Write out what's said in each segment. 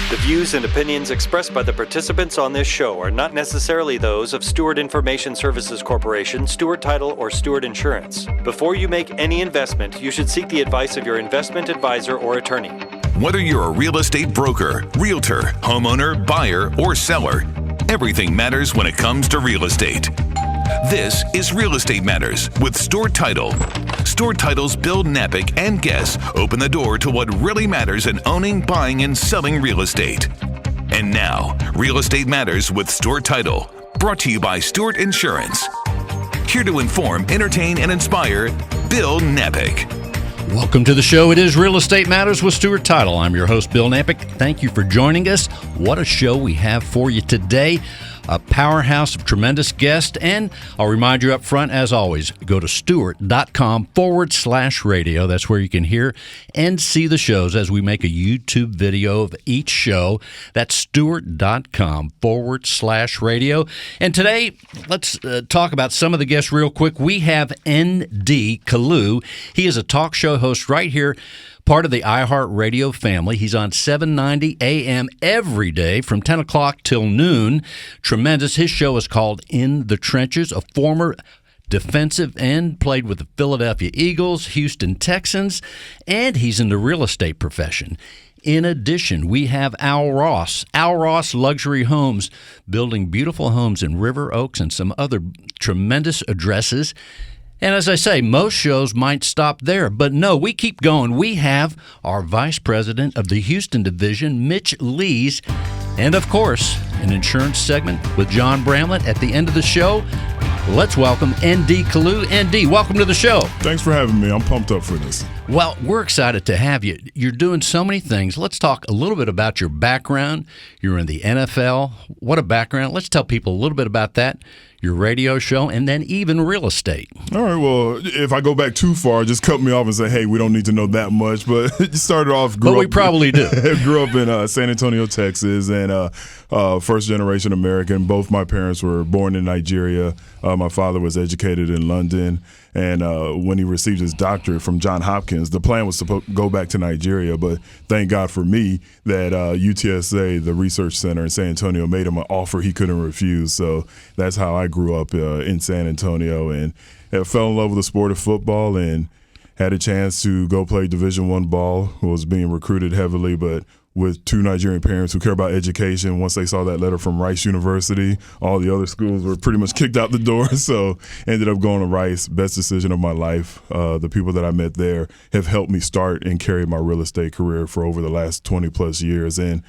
The views and opinions expressed by the participants on this show are not necessarily those of Stewart Information Services Corporation, Stewart Title, or Stewart Insurance. Before you make any investment, you should seek the advice of your investment advisor or attorney. Whether you're a real estate broker, realtor, homeowner, buyer, or seller, everything matters when it comes to real estate. This is Real Estate Matters with Stewart Title. Stewart Title's Bill Knapik and guests open the door to what really matters in owning, buying, and selling real estate. And now, Real Estate Matters with Stewart Title, brought to you by Stewart Insurance. Here to inform, entertain, and inspire, Bill Knapik. Welcome to the show. It is Real Estate Matters with Stewart Title. I'm your host, Bill Knapik. Thank you for joining us. What a show we have for you today. A powerhouse of tremendous guests. And I'll remind you up front, as always, go to stewart.com/radio. That's where you can hear and see the shows as we make a YouTube video of each show. That's stewart.com/radio. And today, let's talk about some of the guests real quick. We have N.D. Kalu. He is a talk show host right here, part of the iHeartRadio family. He's on 790 AM every day from 10 o'clock till noon. Tremendous. His show is called In the Trenches, a former defensive end, played with the Philadelphia Eagles, Houston Texans, and he's in the real estate profession. In addition, we have Al Ross. Al Ross Luxury Homes, building beautiful homes in River Oaks and some other tremendous addresses. And as I say, most shows might stop there, but no, we keep going. We have our Vice President of the Houston Division, Mitch Lees, and of course, an insurance segment with John Bramlett at the end of the show. Let's welcome N.D. Kalu. N.D., welcome to the show. Thanks for having me. I'm pumped up for this. Well, we're excited to have you. You're doing so many things. Let's talk a little bit about your background. You're in the NFL. What a background. Let's tell people a little bit about that, your radio show, and then even real estate. All right, well, if I go back too far, just cut me off and say, hey, we don't need to know that much. But you started off, we probably do. Grew up in San Antonio, Texas, and first-generation American. Both my parents were born in Nigeria. My father was educated in London. And when he received his doctorate from Johns Hopkins, the plan was to go back to Nigeria. But thank God for me that UTSA, the research center in San Antonio, made him an offer he couldn't refuse. So that's how I grew up in San Antonio, and fell in love with the sport of football and had a chance to go play Division I ball. Was being recruited heavily, but with two Nigerian parents who care about education. Once they saw that letter from Rice University, all the other schools were pretty much kicked out the door. So ended up going to Rice. Best decision of my life. The people that I met there have helped me start and carry my real estate career for over the last 20 plus years. And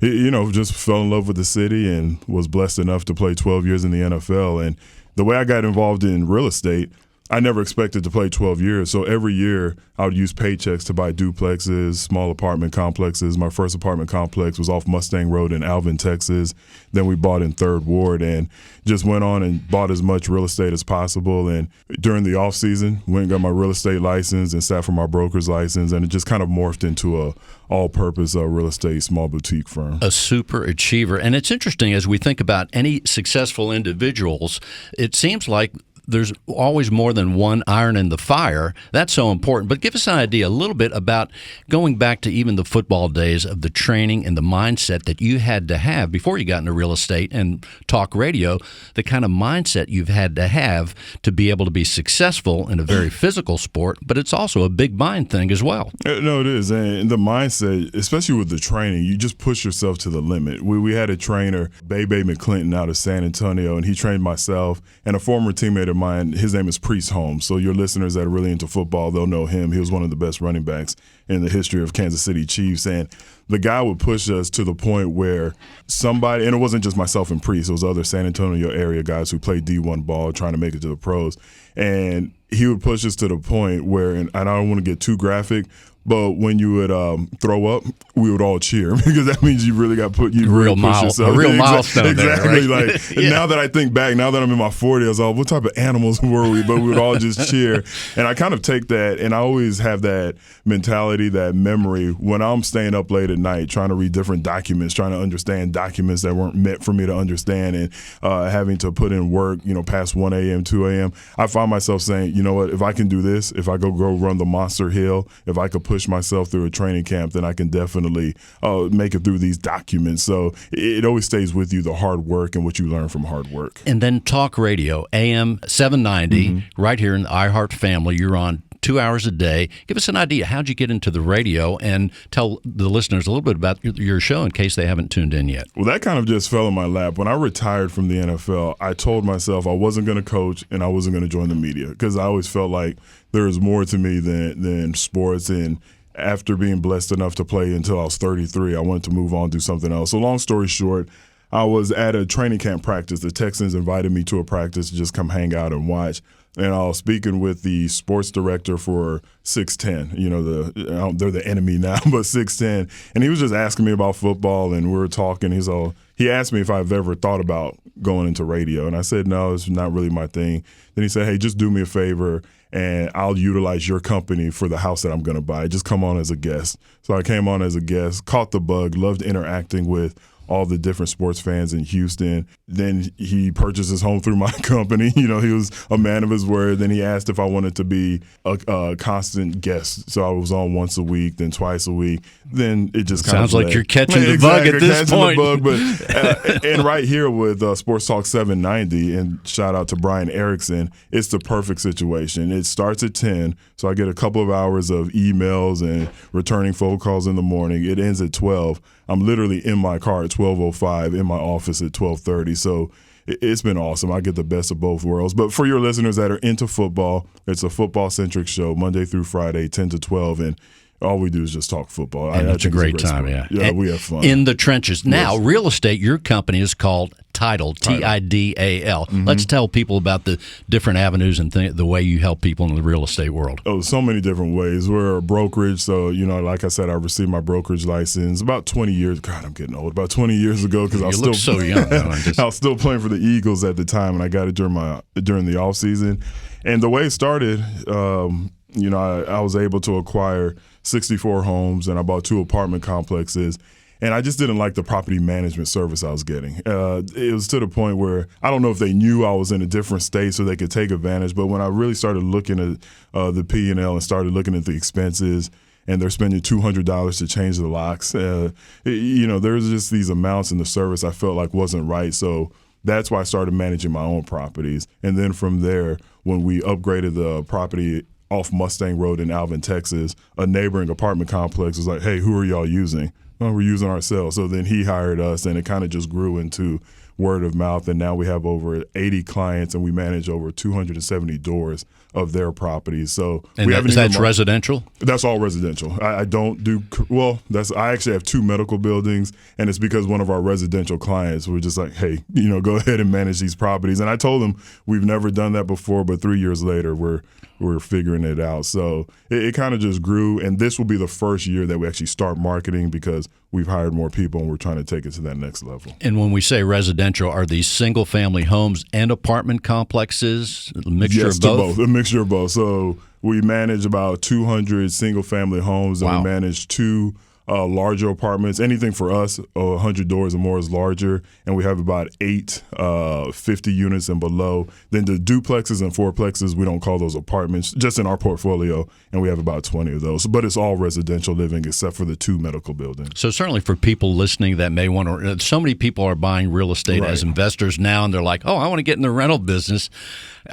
just fell in love with the city and was blessed enough to play 12 years in the NFL. And the way I got involved in real estate, I never expected to play 12 years. So every year I would use paychecks to buy duplexes, small apartment complexes. My first apartment complex was off Mustang Road in Alvin, Texas. Then we bought in 3rd Ward and just went on and bought as much real estate as possible. And during the off season, went and got my real estate license and sat for my broker's license. And it just kind of morphed into a all-purpose real estate small boutique firm. A super achiever. And it's interesting as we think about any successful individuals, it seems like there's always more than one iron in the fire. That's so important. But give us an idea a little bit about going back to even the football days of the training and the mindset that you had to have before you got into real estate and talk radio, the kind of mindset you've had to have to be able to be successful in a very physical sport, but it's also a big mind thing as well. No, it is. And the mindset, especially with the training, you just push yourself to the limit. We had a trainer, Bebe McClinton, out of San Antonio, and he trained myself and a former teammate of mine. His name is Priest Holmes. So your listeners that are really into football, they'll know him. He was one of the best running backs in the history of Kansas City Chiefs. And the guy would push us to the point where somebody, and it wasn't just myself and Priest, it was other San Antonio area guys who played D1 ball trying to make it to the pros. And he would push us to the point where, and I don't want to get too graphic, but when you would throw up, we would all cheer because that means you really got put. You real really push yourself. A real milestone. Exactly. There, right? Like now that I think back, now that I'm in my 40s, I was like, what type of animals were we? But we would all just cheer. And I kind of take that, and I always have that mentality, that memory when I'm staying up late at night trying to read different documents, trying to understand documents that weren't meant for me to understand, and having to put in work, past 1 a.m., 2 a.m. I find myself saying, you know what? If I can do this, if I go run the Monster Hill, if I could push myself through a training camp, then I can definitely make it through these documents. So it always stays with you, the hard work and what you learn from hard work. And then talk radio, AM 790, right here in the iHeart family. You're on 2 hours a day. Give us an idea. How'd you get into the radio? And tell the listeners a little bit about your show in case they haven't tuned in yet. Well, that kind of just fell in my lap. When I retired from the NFL, I told myself I wasn't going to coach and I wasn't going to join the media because I always felt like there was more to me than sports. And after being blessed enough to play until I was 33, I wanted to move on, do something else. So long story short, I was at a training camp practice. The Texans invited me to a practice to just come hang out and watch. And I was speaking with the sports director for 610. You know, they're the enemy now, but 610. And he was just asking me about football, and we were talking. He asked me if I've ever thought about going into radio. And I said, no, it's not really my thing. Then he said, hey, just do me a favor, and I'll utilize your company for the house that I'm going to buy. Just come on as a guest. So I came on as a guest, caught the bug, loved interacting with all the different sports fans in Houston. Then he purchased his home through my company. You know, he was a man of his word. Then he asked if I wanted to be a constant guest. So I was on once a week, then twice a week. Then it just kind sounds of like you're catching the bug at this point. And right here with Sports Talk 790, and shout out to Brian Erickson, it's the perfect situation. It starts at 10, so I get a couple of hours of emails and returning phone calls in the morning. It ends at 12. I'm literally in my car at 12:05, in my office at 12:30. So it's been awesome. I get the best of both worlds. But for your listeners that are into football, it's a football-centric show, Monday through Friday, 10 to 12. And all we do is just talk football. And it's a great time, yeah. Yeah, we have fun. In the trenches. Now, real estate, your company is called Title, Tidal. Let's tell people about the different avenues and the way you help people in the real estate world. Oh, so many different ways. We're a brokerage, so, you know, like I said, I received my brokerage license about 20 years. God, I'm getting old. About 20 years ago because I was still so young. I was still playing for the Eagles at the time, and I got it during the off season. And the way it started, you know, I was able to acquire 64 homes, and I bought 2 apartment complexes. And I just didn't like the property management service I was getting. It was to the point where I don't know if they knew I was in a different state so they could take advantage. But when I really started looking at the P&L and started looking at the expenses, and they're spending $200 to change the locks, you know, there's just these amounts in the service I felt like wasn't right. So that's why I started managing my own properties. And then from there, when we upgraded the property off Mustang Road in Alvin, Texas, a neighboring apartment complex was like, hey, who are y'all using? Oh, we're using ourselves. So then he hired us, and it kind of just grew into word of mouth. And now we have over 80 clients, and we manage over 270 doors of their properties. So and that's residential? That's all residential. I don't do I actually have 2 medical buildings, and it's because one of our residential clients were just like, hey, you know, go ahead and manage these properties. And I told them we've never done that before, but 3 years later we're figuring it out. So it kind of just grew, and this will be the first year that we actually start marketing because we've hired more people and we're trying to take it to that next level. And when we say residential, are these single-family homes and apartment complexes, a mixture of both? A mixture of both. So we manage about 200 single-family homes, and Wow. we manage 2 larger apartments. Anything for us, 100 doors or more is larger, and we have about 8 50 units and below. Then the duplexes and fourplexes, we don't call those apartments, just in our portfolio, and we have about 20 of those. But it's all residential living except for the 2 medical buildings. So certainly for people listening that may want to, so many people are buying real estate as investors now, and they're like, oh, I want to get in the rental business.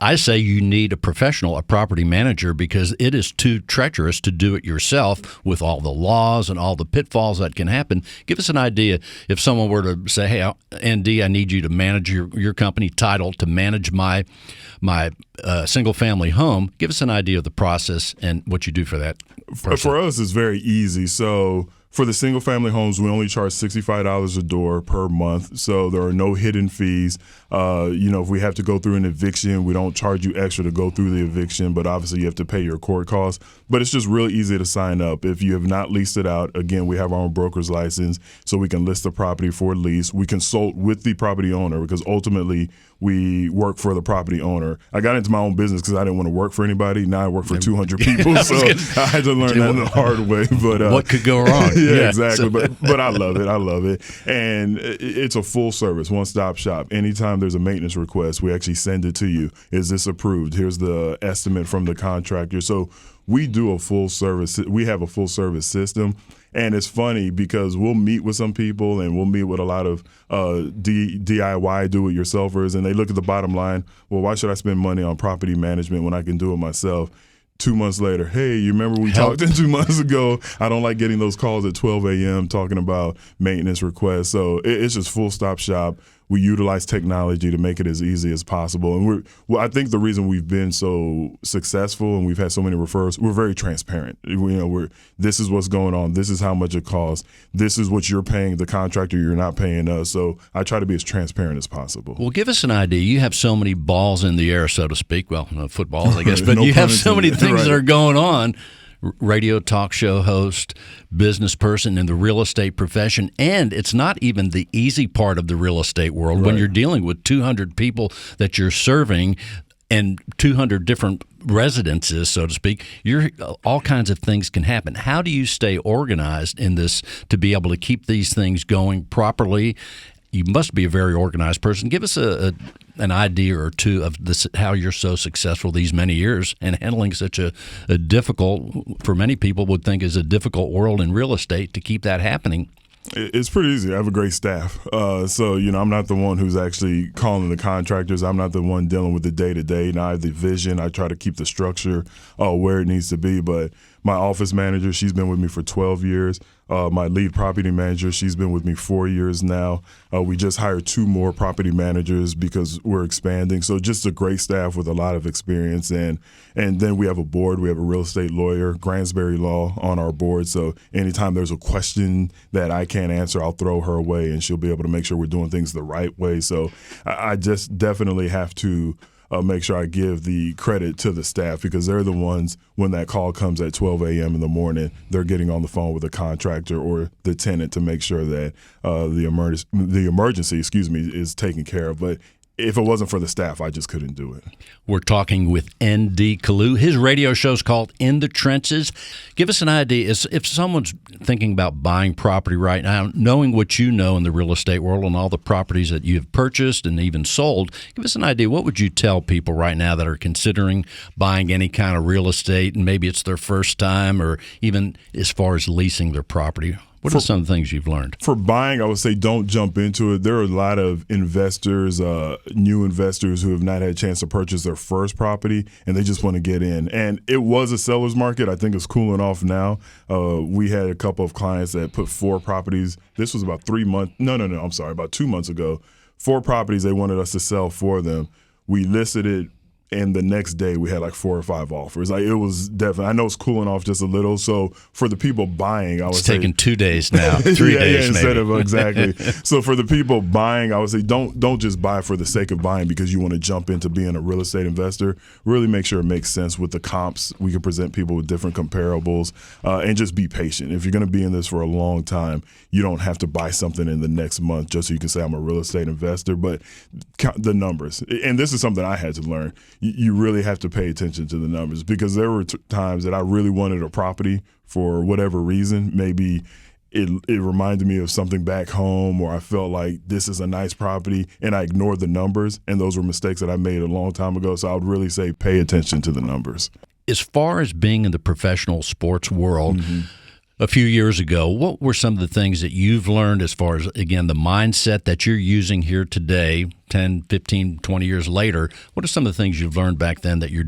I say you need a professional, a property manager, because it is too treacherous to do it yourself with all the laws and all the pitfalls that can happen. Give us an idea if someone were to say, hey, ND, I need you to manage your company Title to manage my single-family home. Give us an idea of the process and what you do for that person. For us, it's very easy. So for the single-family homes, we only charge $65 a door per month, so there are no hidden fees. You know, if we have to go through an eviction, we don't charge you extra to go through the eviction, but obviously you have to pay your court costs. But it's just real easy to sign up. If you have not leased it out, again, we have our own broker's license, so we can list the property for lease. We consult with the property owner because ultimately we work for the property owner. I got into my own business because I didn't want to work for anybody. Now I work for 200 people, so I had to learn that the hard way. But what could go wrong? Yeah, exactly. But I love it. I love it. And it's a full service, one-stop shop. Anytime there's a maintenance request, we actually send it to you. Is this approved? Here's the estimate from the contractor. So we do a full service. We have a full service system. And it's funny because we'll meet with some people and we'll meet with a lot of DIY do-it-yourselfers, and they look at the bottom line. Well, why should I spend money on property management when I can do it myself? 2 months later, hey, you remember we talked 2 months ago? I don't like getting those calls at 12 a.m. talking about maintenance requests. So it's just full stop shop. We utilize technology to make it as easy as possible. And I think the reason we've been so successful and we've had so many referrals, we're very transparent. This is what's going on. This is how much it costs. This is what you're paying the contractor. You're not paying us. So I try to be as transparent as possible. Well, give us an idea. You have so many balls in the air, so to speak. Well, no footballs, I guess, but you have so many things that are going on. Radio talk show host, business person in the real estate profession, and it's not even the easy part of the real estate world. When you're dealing with 200 people that you're serving and 200 different residences, so to speak, all kinds of things can happen. How do you stay organized in this to be able to keep these things going properly? You must be a very organized person. Give us an idea or two of this, how you're so successful these many years and handling such a difficult, for many people would think is a difficult world in real estate to keep that happening. It's pretty easy. I have a great staff. So, I'm not the one who's actually calling the contractors. I'm not the one dealing with the day-to-day. And I have the vision. I try to keep the structure where it needs to be. But my office manager, she's been with me for 12 years. My lead property manager, she's been with me 4 years now. We just hired 2 more property managers because we're expanding. So just a great staff with a lot of experience. And then we have a board. We have a real estate lawyer, Gransberry Law, on our board. So anytime there's a question that I can't answer, I'll throw her away and she'll be able to make sure we're doing things the right way. So I just definitely have to make sure I give the credit to the staff because they're the ones, when that call comes at 12 a.m. in the morning, they're getting on the phone with the contractor or the tenant to make sure that the emergency, is taken care of. But if it wasn't for the staff, I just couldn't do it. We're talking with N.D. Kalu. His radio show's called In the Trenches. Give us an idea. If someone's thinking about buying property right now, knowing what you know in the real estate world and all the properties that you've purchased and even sold, give us an idea. What would you tell people right now that are considering buying any kind of real estate, and maybe it's their first time, or even as far as leasing their property? What are some of the things you've learned? For buying, I would say don't jump into it. There are a lot of investors, new investors who have not had a chance to purchase their first property, and they just want to get in. And it was a seller's market. I think it's cooling off now. We had a couple of clients that put 4 properties. This was about 3 months. About 2 months ago. 4 properties they wanted us to sell for them. We listed it. And the next day we had like 4 or 5 offers. It was definitely, I know it's cooling off just a little. So for the people buying, I would say. It's taking 2 days now, 3 days instead maybe. of, exactly. So for the people buying, I would say don't just buy for the sake of buying because you want to jump into being a real estate investor. Really make sure it makes sense with the comps. We can present people with different comparables and just be patient. If you're going to be in this for a long time, you don't have to buy something in the next month just so you can say I'm a real estate investor. But count the numbers. And this is something I had to learn. You really have to pay attention to the numbers because there were times that I really wanted a property for whatever reason. Maybe it reminded me of something back home, or I felt like this is a nice property, and I ignored the numbers, and those were mistakes that I made a long time ago. So I would really say pay attention to the numbers. As far as being in the professional sports world, a few years ago, what were some of the things that you've learned as far as, again, the mindset that you're using here today, 10, 15, 20 years later? What are some of the things you've learned back then that you're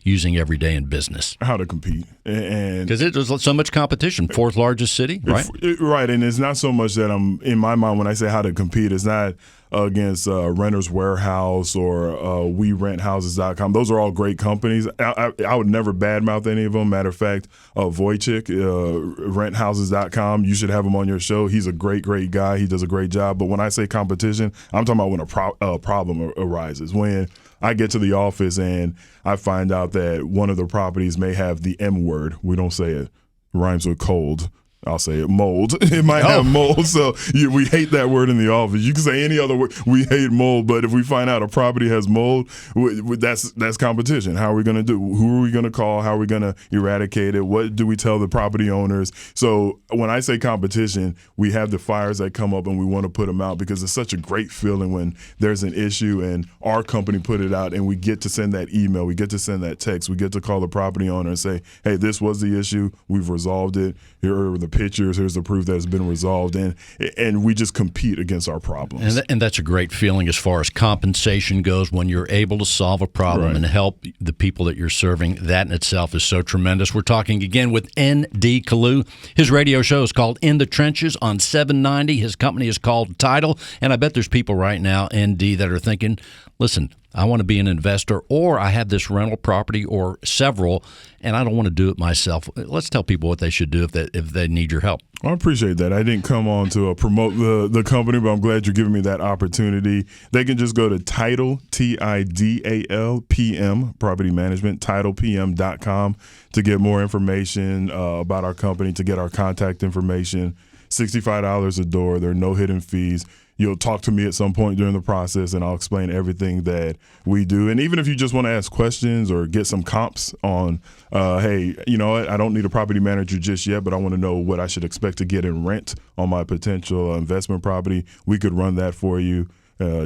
using every day in business? How to compete. Because there's so much competition, 4th largest city, right? Right, and it's not so much that I'm, in my mind, when I say how to compete, it's not against Renters Warehouse or WeRentHouses.com. Those are all great companies. I would never badmouth any of them. Matter of fact, Wojcik, RentHouses.com, you should have him on your show. He's a great guy. He does a great job. But when I say competition, I'm talking about when a problem arises. When I get to the office and I find out that one of the properties may have the M word. We don't say it. Rhymes with cold. I'll say it, mold. It might have mold, so we hate that word in the office. You can say any other word. We hate mold, but if we find out a property has mold, that's competition. How are we going to do? Who are we going to call? How are we going to eradicate it? What do we tell the property owners? So when I say competition, we have the fires that come up and we want to put them out because it's such a great feeling when there's an issue and our company put it out and we get to send that email, we get to send that text, we get to call the property owner and say, hey, this was the issue. We've resolved it. Here are the pictures. Here's the proof that it's been resolved. And we just compete against our problems. And that's a great feeling as far as compensation goes when you're able to solve a problem and help the people that you're serving. That in itself is so tremendous. We're talking again with N.D. Kalu. His radio show is called In the Trenches on 790. His company is called Title. And I bet there's people right now, N.D., that are thinking, listen, I want to be an investor, or I have this rental property or several, and I don't want to do it myself. Let's tell people what they should do if they need your help. I appreciate that. I didn't come on to promote the company, but I'm glad you're giving me that opportunity. They can just go to Title, Tidal, PM, Property Management, TitlePM.com to get more information about our company, to get our contact information. $65 a door. There are no hidden fees. You'll talk to me at some point during the process, and I'll explain everything that we do. And even if you just want to ask questions or get some comps on, hey, you know what, I don't need a property manager just yet, but I want to know what I should expect to get in rent on my potential investment property, we could run that for you.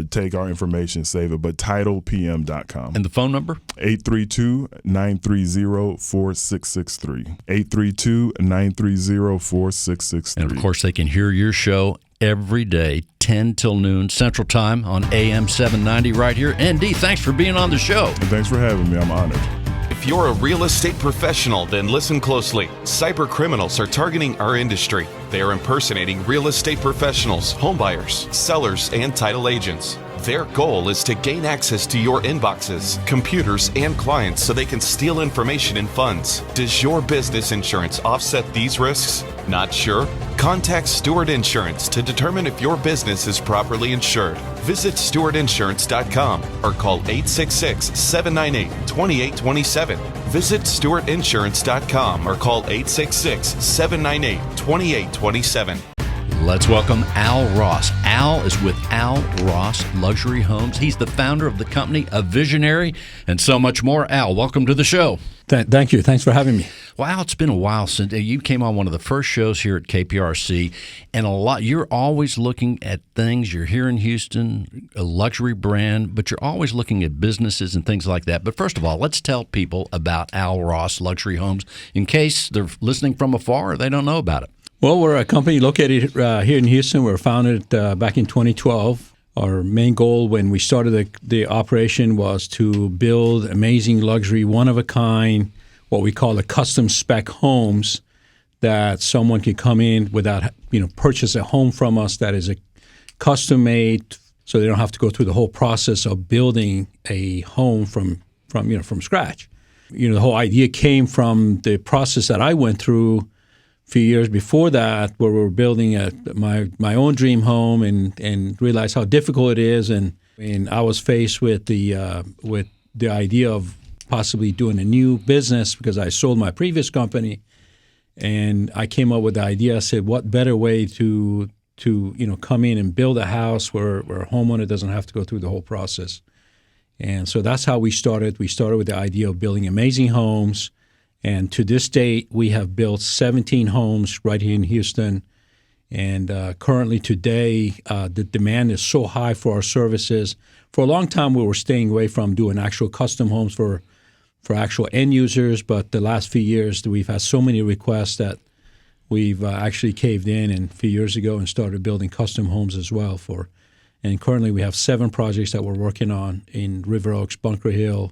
Take our information, save it, but TitlePM.com. And the phone number? 832-930-4663. 832-930-4663. And, of course, they can hear your show every day, 10 till noon Central Time on AM 790 right here. ND, thanks for being on the show. And thanks for having me. I'm honored. If you're a real estate professional, then listen closely. Cyber criminals are targeting our industry. They are impersonating real estate professionals, homebuyers, sellers, and title agents. Their goal is to gain access to your inboxes, computers, and clients so they can steal information and funds. Does your business insurance offset these risks? Not sure? Contact Stewart Insurance to determine if your business is properly insured. Visit stewartinsurance.com or call 866-798-2827. Visit stewartinsurance.com or call 866-798-2827. Let's welcome Al Ross. Al is with Al Ross Luxury Homes. He's the founder of the company, a visionary, and so much more. Al, welcome to the show. Thank you. Thanks for having me. Well, Al, it's been a while since you came on one of the first shows here at KPRC, and you're always looking at things. You're here in Houston, a luxury brand, but you're always looking at businesses and things like that. But first of all, let's tell people about Al Ross Luxury Homes in case they're listening from afar or they don't know about it. Well, we're a company located here in Houston. We were founded back in 2012. Our main goal when we started the operation was to build amazing luxury, one-of-a-kind, what we call the custom spec homes that someone can come in without, purchase a home from us that is a custom made, so they don't have to go through the whole process of building a home from scratch. The whole idea came from the process that I went through few years before that, where we were building my own dream home and realized how difficult it is, and I was faced with the idea of possibly doing a new business because I sold my previous company, and I came up with the idea. I said, what better way to come in and build a house where a homeowner doesn't have to go through the whole process, and so that's how we started. We started with the idea of building amazing homes. And to this date, we have built 17 homes right here in Houston. And currently today, the demand is so high for our services. For a long time, we were staying away from doing actual custom homes for actual end users. But the last few years, we've had so many requests that we've actually caved in a few years ago and started building custom homes as well. And currently, we have 7 projects that we're working on in River Oaks, Bunker Hill,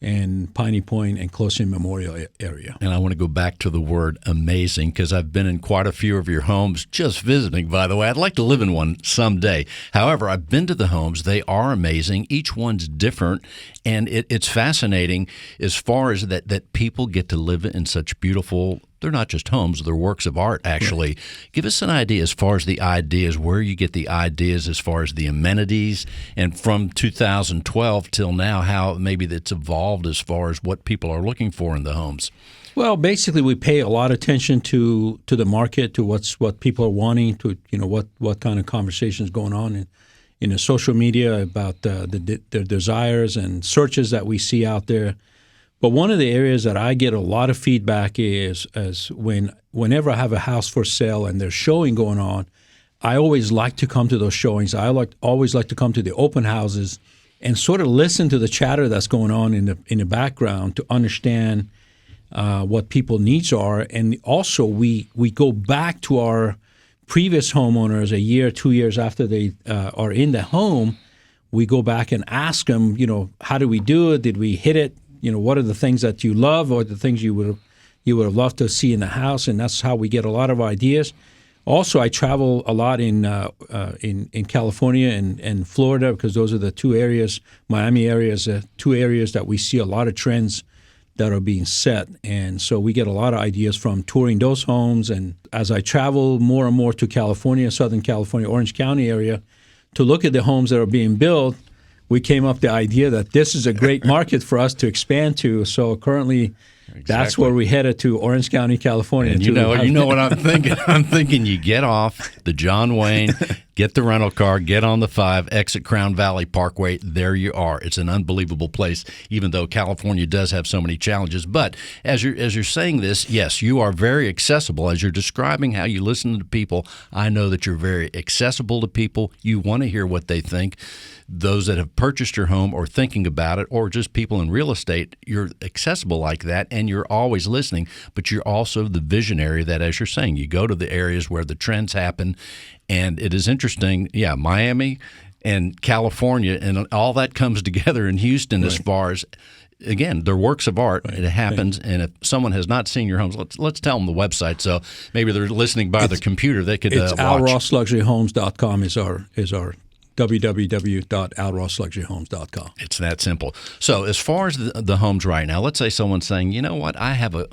and Piney Point and close in Memorial area. And I want to go back to the word amazing because I've been in quite a few of your homes just visiting, by the way. I'd like to live in one someday. However, I've been to the homes. They are amazing. Each one's different, and it's fascinating as far as that people get to live in such beautiful, they're not just homes, they're works of art, actually. Right. Give us an idea as far as the ideas, where you get the ideas as far as the amenities, and from 2012 till now, how maybe that's evolved as far as what people are looking for in the homes. Well, basically, we pay a lot of attention to the market, to what people are wanting, to what kind of conversations going on in the social media about their desires and searches that we see out there. But one of the areas that I get a lot of feedback is whenever I have a house for sale and there's showing going on, I always like to come to those showings. I always like to come to the open houses and sort of listen to the chatter that's going on in the background to understand what people's needs are. And also we go back to our previous homeowners a year, 2 years after they are in the home. We go back and ask them, how do we do it? Did we hit it? What are the things that you love or the things you would have loved to see in the house? And that's how we get a lot of ideas. Also, I travel a lot in California and Florida because those are the two areas, Miami areas, two areas that we see a lot of trends that are being set. And so we get a lot of ideas from touring those homes. And as I travel more and more to California, Southern California, Orange County area, to look at the homes that are being built, we came up with the idea that this is a great market for us to expand to. So currently, that's where we headed to, Orange County, California. And you know what I'm thinking? I'm thinking you get off the John Wayne, get the rental car, get on the 5, exit Crown Valley Parkway. There you are. It's an unbelievable place, even though California does have so many challenges. But as you're saying this, yes, you are very accessible. As you're describing how you listen to people, I know that you're very accessible to people. You want to hear what they think. Those that have purchased your home or thinking about it, or just people in real estate, you're accessible like that, and you're always listening, but you're also the visionary that, as you're saying, you go to the areas where the trends happen. And it is interesting, Miami and California and all that comes together in Houston as far as, again, they're works of art. Right. It happens, and if someone has not seen your homes, let's tell them the website. So maybe they're listening by their computer. They could it's watch. alrossluxuryhomes.com is our www.alrossluxuryhomes.com. It's that simple. So as far as the homes right now, let's say someone's saying, you know what, I have a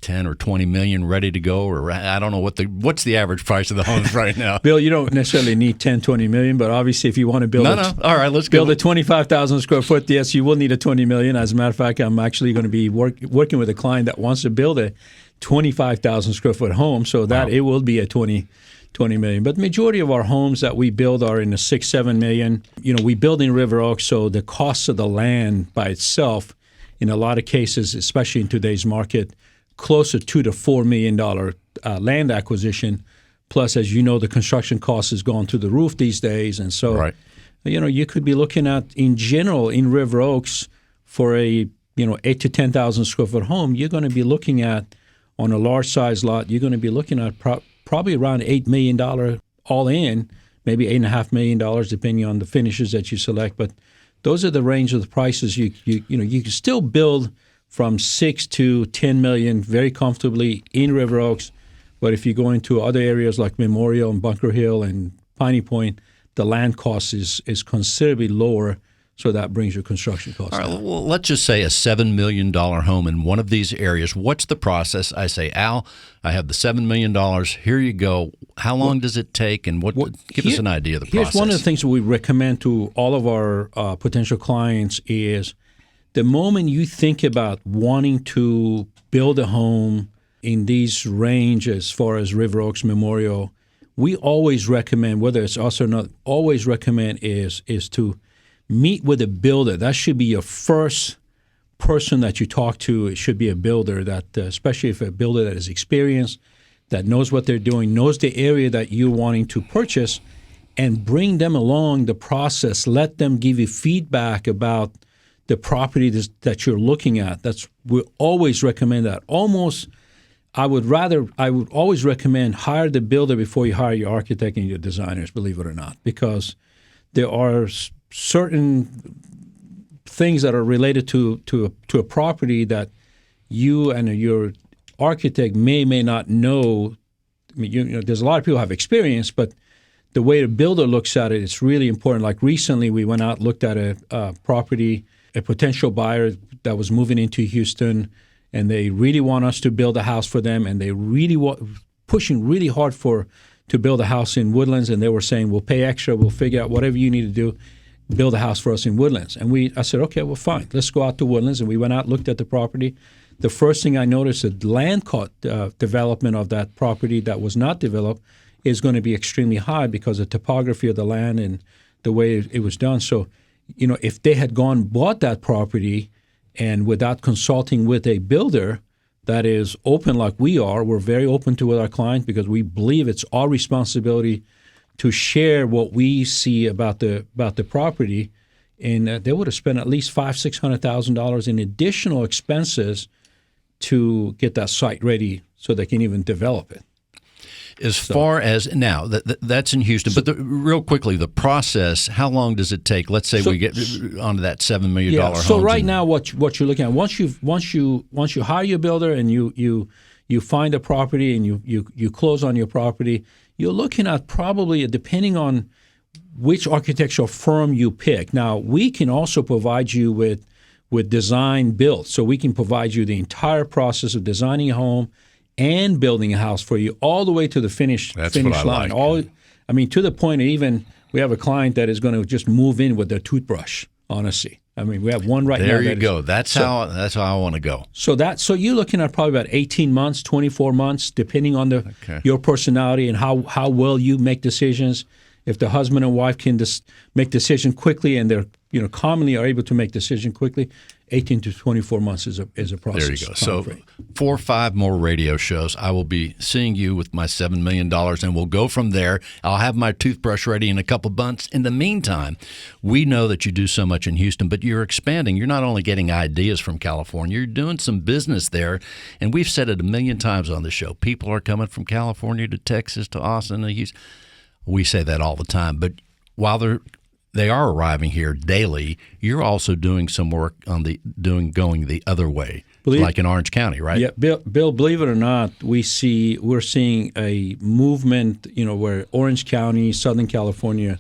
10 or 20 million ready to go, or I don't know what's the average price of the homes right now. Bill, you don't necessarily need 10, 20 million, but obviously if you want to build all right, let's build a 25,000 square foot, yes, you will need a 20 million. As a matter of fact, I'm actually going to be working with a client that wants to build a 25,000 square foot home, so that it will be a 20 million. But the majority of our homes that we build are in the 6-7 million. We build in River Oaks, so the cost of the land by itself, in a lot of cases, especially in today's market, closer to the $4 million land acquisition. Plus, as you know, the construction cost has gone through the roof these days. And so, you could be looking at, in general, in River Oaks, for a 8 to 10,000 square foot home, you're going to be looking at, on a large size lot, you're going to be looking at probably around $8 million all in, maybe $8.5 million, depending on the finishes that you select. But those are the range of the prices. You can still build from 6 to 10 million very comfortably in River Oaks. But if you go into other areas like Memorial and Bunker Hill and Piney Point, the land cost is considerably lower. So that brings your construction costs down. All right, well, let's just say a $7 million home in one of these areas. What's the process? I say, Al, I have the $7 million. Here you go. How long does it take? And give us an idea of the process. Here's one of the things that we recommend to all of our potential clients is the moment you think about wanting to build a home in these range as far as River Oaks, Memorial, we always recommend, whether it's us or not, always recommend is to meet with a builder. That should be your first person that you talk to. It should be a builder that, especially if a builder that is experienced, that knows what they're doing, knows the area that you're wanting to purchase, and bring them along the process. Let them give you feedback about the property that you're looking at. We always recommend that. I would always recommend hire the builder before you hire your architect and your designers, believe it or not, because there are certain things that are related to a property that you and your architect may not know. I mean, there's a lot of people who have experience, but the way the builder looks at it, it's really important. Like recently, we went out and looked at a property, a potential buyer that was moving into Houston, and they really want us to build a house for them, and they really pushing really hard to build a house in Woodlands, and they were saying, we'll pay extra, we'll figure out whatever you need to do, build a house for us in Woodlands. And I said, okay, well, fine. Let's go out to Woodlands. And we went out, looked at the property. the first thing I noticed, the land cost development of that property that was not developed is going to be extremely high because of the topography of the land and the way it was done. So, if they had bought that property and without consulting with a builder that is open like we are, we're very open to with our clients because we believe it's our responsibility to share what we see about the property, and they would have spent at least $500,000-$600,000 in additional expenses to get that site ready so they can even develop it. As far as now, that's in Houston. But real quickly, the process, how long does it take? Let's say we get onto that $7 million home. So right now, what you're looking at, once you hire your builder and you find a property and you close on your property, you're looking at probably, depending on which architectural firm you pick. Now, we can also provide you with design build. So we can provide you the entire process of designing a home and building a house for you all the way to the finish line. Like. To the point of even we have a client that is going to just move in with their toothbrush, honestly. We have one right now. There you go. That's how I want to go. So you're looking at probably about 18 months, 24 months, depending on your personality and how well you make decisions. If the husband and wife can just make decisions quickly and they're commonly are able to make decisions quickly, 18 to 24 months is a process. There you go. So 4 or 5 more radio shows. I will be seeing you with my $7 million, and we'll go from there. I'll have my toothbrush ready in a couple months. In the meantime, we know that you do so much in Houston, but you're expanding. You're not only getting ideas from California, you're doing some business there. And we've said it a million times on the show. People are coming from California to Texas to Austin to Houston. We say that all the time. But while they are arriving here daily, you're also doing some work on going the other way, like in Orange County, right? Yeah, Bill, believe it or not, we're seeing a movement, where Orange County, Southern California,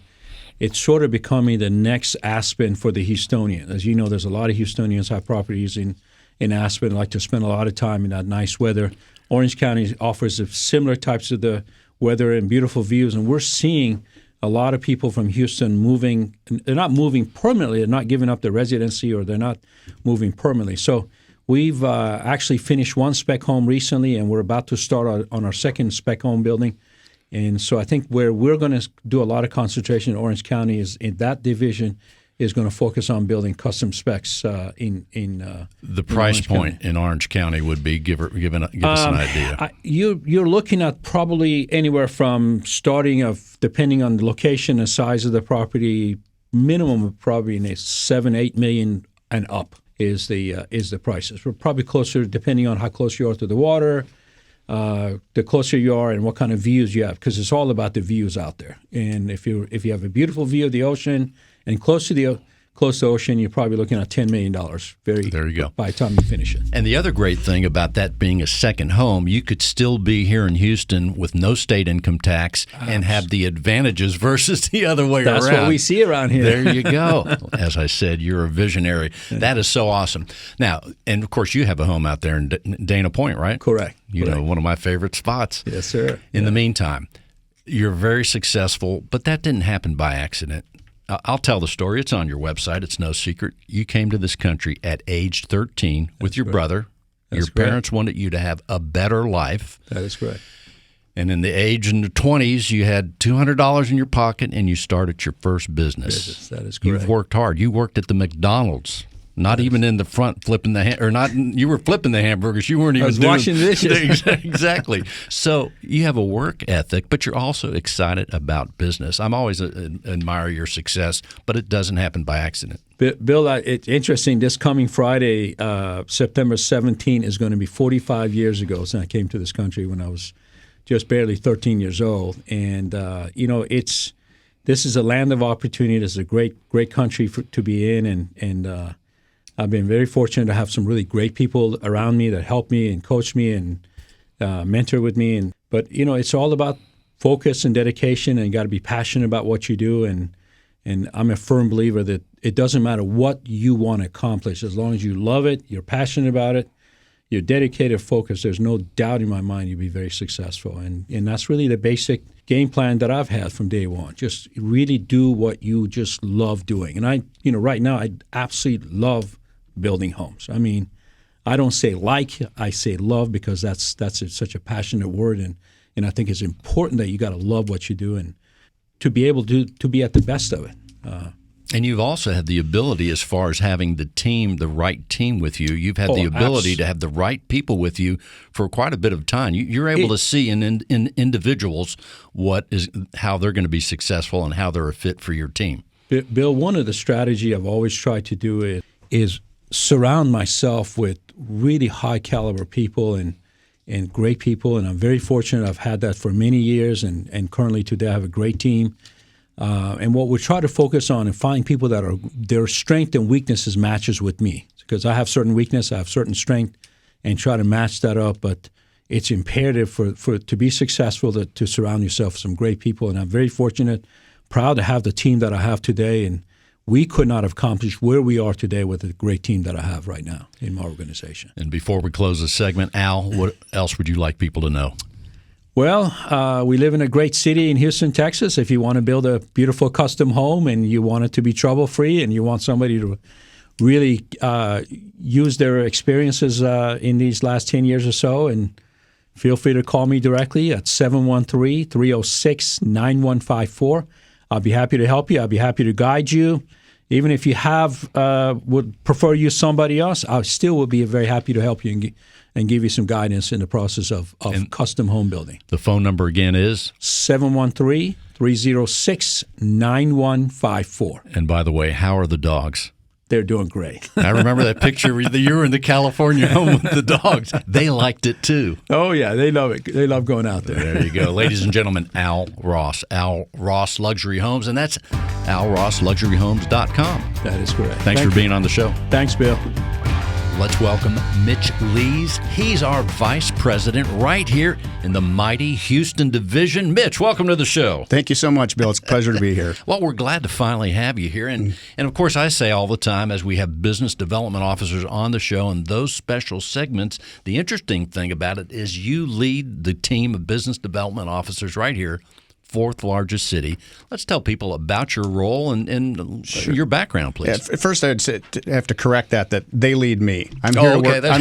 it's sort of becoming the next Aspen for the Houstonian. As you know, there's a lot of Houstonians have properties in Aspen, like to spend a lot of time in that nice weather. Orange County offers similar types of the weather and beautiful views, and we're seeing a lot of people from Houston moving. They're not moving permanently. They're not giving up their residency, or they're not moving permanently. So we've actually finished one spec home recently, and we're about to start on our second spec home building. And so I think where we're going to do a lot of concentration in Orange County is in that division is going to focus on building custom specs in the price point in Orange County would be give us an idea. You're looking at probably anywhere from starting of, depending on the location and size of the property, minimum of probably in a $7-8 million and up is the prices. We're probably closer, depending on how close you are to the water, the closer you are and what kind of views you have, because it's all about the views out there. And if you have a beautiful view of the ocean and close to the ocean, you're probably looking at $10 million. There you go. By the time you finish it. And the other great thing about that being a second home, you could still be here in Houston with no state income tax and have the advantages versus the other way around. That's what we see around here. There you go. As I said, you're a visionary. That is so awesome. Now, and of course, you have a home out there in Dana Point, right? Correct. You know, one of my favorite spots. Yes, sir. In the meantime, you're very successful, but that didn't happen by accident. I'll tell the story. It's on your website. It's no secret. You came to this country at age 13 with your brother. Your parents wanted you to have a better life. That is correct. And in the 20s, you had $200 in your pocket, and you started your first business. That is correct. You've worked hard. You worked at the McDonald's. Not even in the front flipping you were flipping the hamburgers. You weren't even washing dishes. Exactly. So you have a work ethic, but you're also excited about business. I'm always admire your success, but it doesn't happen by accident. Bill, it's interesting. This coming Friday, September 17, is going to be 45 years ago since I came to this country when I was just barely 13 years old. And, this is a land of opportunity. This is a great country to be in. And I've been very fortunate to have some really great people around me that help me and coach me and mentor with me. But it's all about focus and dedication, and you got to be passionate about what you do. And I'm a firm believer that it doesn't matter what you want to accomplish, as long as you love it, you're passionate about it, you're dedicated, focused. There's no doubt in my mind you'll be very successful. And that's really the basic game plan that I've had from day one. Just really do what you just love doing. And right now I absolutely love building homes. I mean, I don't say like, I say love, because that's such a passionate word, and I think it's important that you got to love what you do and to be able to be at the best of it. And you've also had the ability, as far as having the right team with you. You've had the ability to have the right people with you for quite a bit of time. You're able to see in individuals how they're going to be successful and how they're a fit for your team. Bill, one of the strategy I've always tried to do is surround myself with really high caliber people and great people, and I'm very fortunate. I've had that for many years, and currently today I have a great team. And what we try to focus on and find people that their strength and weaknesses matches with me, because I have certain weakness, I have certain strength, and try to match that up. But it's imperative for to be successful to surround yourself with some great people, and I'm very fortunate, proud to have the team that I have today, and we could not have accomplished where we are today with the great team that I have right now in my organization. And before we close this segment, Al, what else would you like people to know? Well, we live in a great city in Houston, Texas. If you want to build a beautiful custom home and you want it to be trouble-free and you want somebody to really use their experiences in these last 10 years or so, and feel free to call me directly at 713-306-9154. I'll be happy to help you. I'll be happy to guide you. Even if you would prefer to use somebody else, I still would be very happy to help you and give you some guidance in the process of custom home building. The phone number again is? 713-306-9154. And by the way, how are the dogs? They're doing great. I remember that picture that you were in the California home with the dogs. They liked it too. Oh, yeah. They love it. They love going out there. There you go. Ladies and gentlemen, Al Ross Luxury Homes, and that's alrossluxuryhomes.com. That is correct. Thanks for being on the show. Thanks, Bill. Let's welcome Mitch Lees. He's our vice president right here in the mighty Houston division. Mitch, welcome to the show. Thank you so much, Bill. It's a pleasure to be here. Well, we're glad to finally have you here. And of course, I say all the time, as we have business development officers on the show and those special segments, the interesting thing about it is you lead the team of business development officers right here, fourth largest city. Let's tell people about your role and your background, please. Yeah, first, I'd have to correct that they lead me. I'm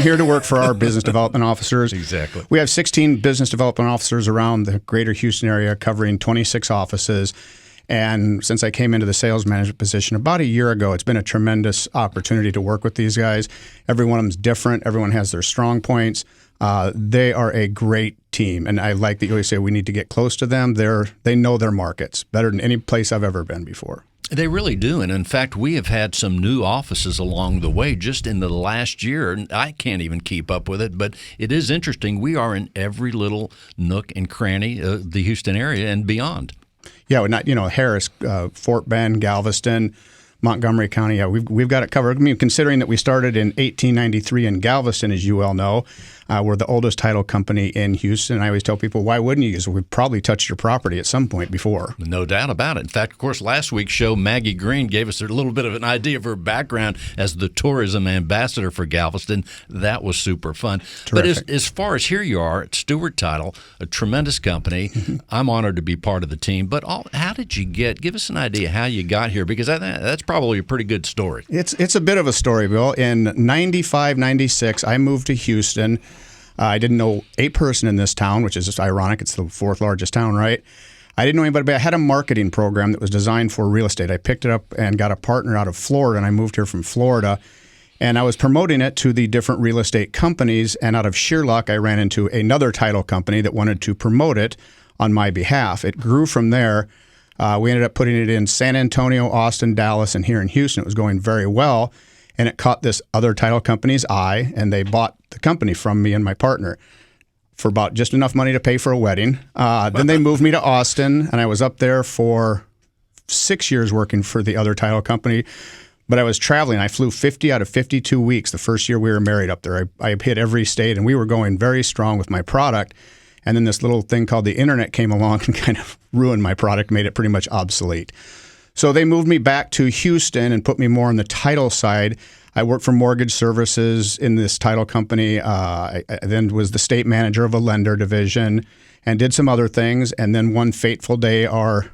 here to work for our business development officers. Exactly. We have 16 business development officers around the greater Houston area, covering 26 offices. And since I came into the sales management position about a year ago, it's been a tremendous opportunity to work with these guys. Every one of them is different. Everyone has their strong points. They are a great team, and I like that you always say we need to get close to them. They know their markets better than any place I've ever been before. They really do, and in fact, we have had some new offices along the way just in the last year, and I can't even keep up with it, but it is interesting. We are in every little nook and cranny of the Houston area and beyond. Yeah, Harris, Fort Bend, Galveston, Montgomery County, yeah, we've got it covered. I mean, considering that we started in 1893 in Galveston, as you well know, we're the oldest title company in Houston. I always tell people, why wouldn't you use it? We've probably touched your property at some point before. No doubt about it. In fact, of course, last week's show, Maggie Green gave us a little bit of an idea of her background as the tourism ambassador for Galveston. That was super fun. Terrific. But as far as here you are at Stewart Title, a tremendous company. I'm honored to be part of the team. But how did you give us an idea how you got here? Because I think that's probably a pretty good story. It's a bit of a story, Bill. In 95, 96, I moved to Houston. I didn't know a person in this town, which is just ironic. It's the fourth largest town, right? I didn't know anybody, but I had a marketing program that was designed for real estate. I picked it up and got a partner out of Florida, and I moved here from Florida. And I was promoting it to the different real estate companies, and out of sheer luck, I ran into another title company that wanted to promote it on my behalf. It grew from there. We ended up putting it in San Antonio, Austin, Dallas, and here in Houston. It was going very well. And it caught this other title company's eye, and they bought the company from me and my partner for about just enough money to pay for a wedding. Then they moved me to Austin, and I was up there for 6 years working for the other title company. But I was traveling. I flew 50 out of 52 weeks the first year we were married up there. I hit every state, and we were going very strong with my product. And then this little thing called the internet came along and kind of ruined my product, made it pretty much obsolete. So they moved me back to Houston and put me more on the title side. I worked for mortgage services in this title company. I then was the state manager of a lender division and did some other things. And then one fateful day, our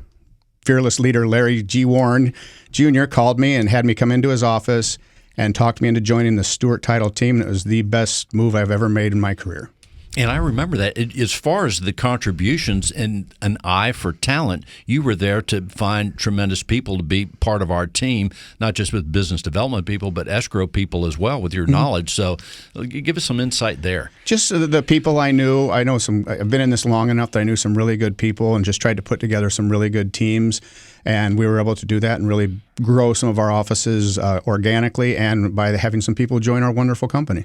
fearless leader, Larry G. Warren Jr., called me and had me come into his office and talked me into joining the Stewart Title team. It was the best move I've ever made in my career. And I remember that. As far as the contributions and an eye for talent, you were there to find tremendous people to be part of our team, not just with business development people, but escrow people as well with your knowledge. So give us some insight there. Just the people I knew. I've been in this long enough that I knew some really good people and just tried to put together some really good teams. And we were able to do that and really grow some of our offices organically and by having some people join our wonderful company.